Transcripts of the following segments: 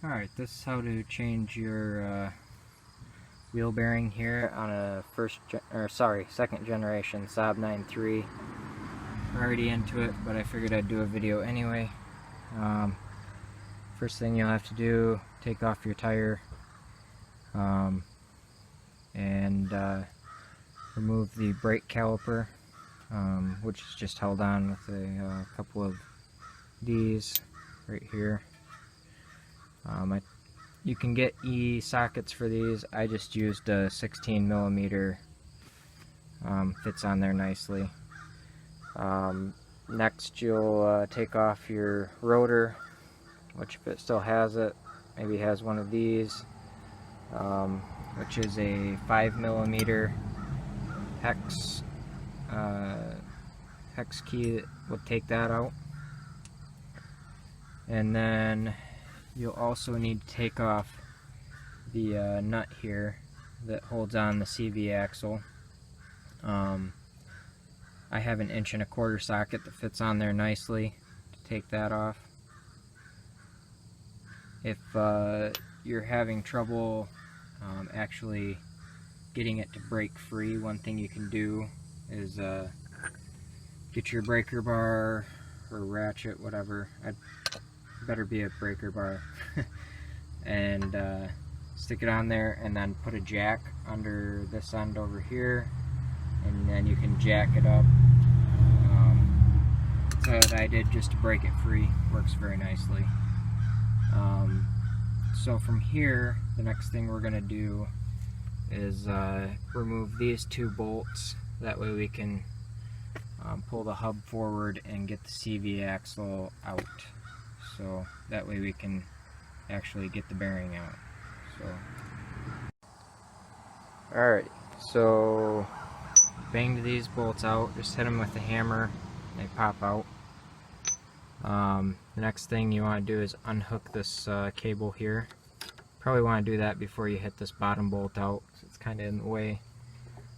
Alright, this is how to change your wheel bearing here on a second generation Saab 9.3. We're already into it, but I figured I'd do a video anyway. First thing you'll have to do, take off your tire and remove the brake caliper, which is just held on with a couple of these right here. You can get E-sockets for these. I just used a 16mm. Fits on there nicely. Next you'll take off your rotor, which if it still has it, maybe has one of these, which is a 5mm hex key that would take that out. And then you'll also need to take off the nut here that holds on the CV axle. I have an 1¼ inch socket that fits on there nicely to take that off. If you're having trouble actually getting it to break free, one thing you can do is get your breaker bar or ratchet, whatever. I'd better be a breaker bar. And stick it on there and then put a jack under this end over here, and then you can jack it up. That's what I did just to break it free. Works very nicely. So from here, the next thing we're going to do is remove these two bolts. That way we can pull the hub forward and get the CV axle out. So that way we can actually get the bearing out. Alright, so banged these bolts out, just hit them with the hammer, they pop out. The next thing you want to do is unhook this cable here. Probably want to do that before you hit this bottom bolt out, because it's kind of in the way.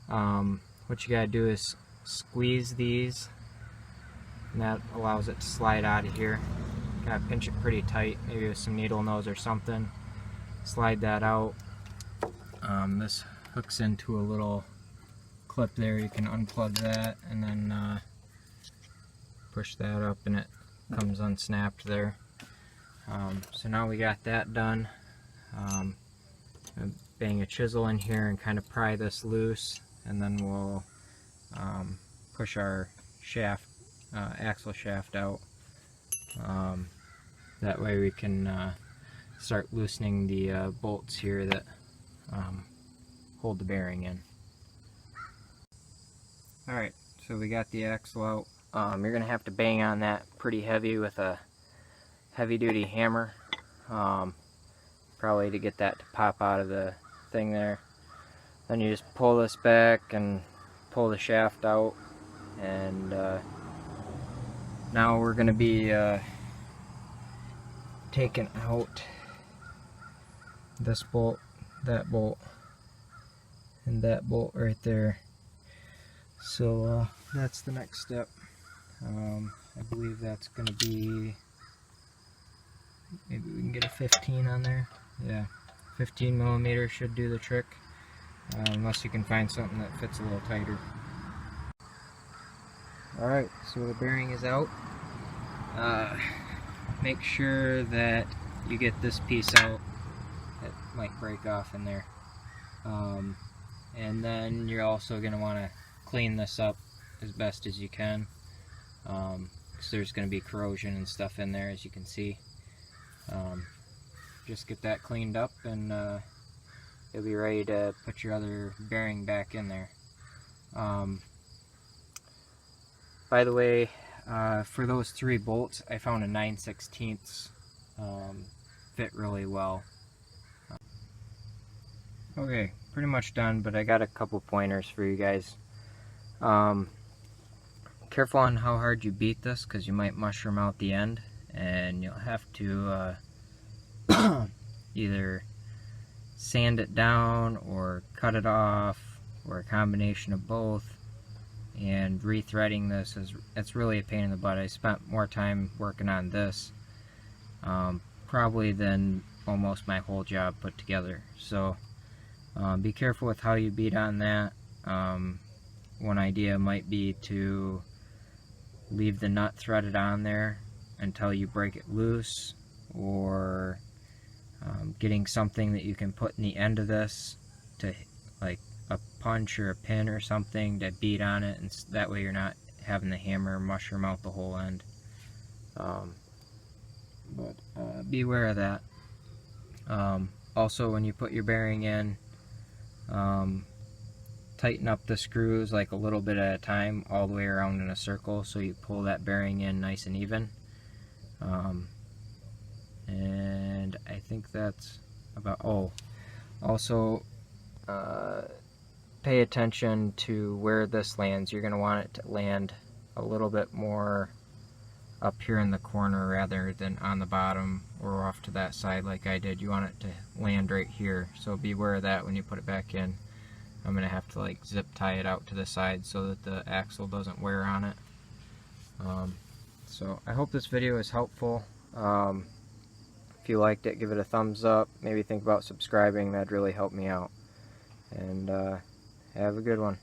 What you got to do is squeeze these, and that allows it to slide out of here. Gotta pinch it pretty tight, maybe with some needle nose or something. Slide that out. This hooks into a little clip there. You can unplug that and then push that up and it comes unsnapped there. So now we got that done. Bang a chisel in here and kind of pry this loose, and then we'll push our shaft, axle shaft out. That way we can start loosening the bolts here that hold the bearing in. Alright, so we got the axle out. You're going to have to bang on that pretty heavy with a heavy duty hammer, probably to get that to pop out of the thing there. Then you just pull this back and pull the shaft out, and now we're going to be taking out this bolt, that bolt, and that bolt right there. So that's the next step. I believe that's going to be, maybe we can get a 15 on there. Yeah, 15mm should do the trick, unless you can find something that fits a little tighter. Alright, so the bearing is out. Make sure that you get this piece out that might break off in there. And then you're also going to want to clean this up as best as you can, because there's going to be corrosion and stuff in there, as you can see. Just get that cleaned up and you'll be ready to put your other bearing back in there. By the way, for those 3 bolts, I found a 9/16 fit really well. Okay, pretty much done, but I got a couple pointers for you guys. Careful on how hard you beat this, because you might mushroom out the end, and you'll have to either sand it down or cut it off, or a combination of both. And rethreading this it's really a pain in the butt. I spent more time working on this probably than almost my whole job put together. So be careful with how you beat on that. One idea might be to leave the nut threaded on there until you break it loose, or getting something that you can put in the end of this, to like a punch or a pin or something, to beat on it, and that way you're not having the hammer mushroom out the whole end. But beware of that. Also, when you put your bearing in, tighten up the screws like a little bit at a time, all the way around in a circle, so you pull that bearing in nice and even. And I think that's about, also pay attention to where this lands. You're going to want it to land a little bit more up here in the corner rather than on the bottom or off to that side like I did. You want it to land right here, so beware of that when you put it back in. I'm going to have to like zip tie it out to the side so that the axle doesn't wear on it. So I hope this video is helpful. If you liked it, give it a thumbs up. Maybe think about subscribing. That'd really help me out. And have a good one.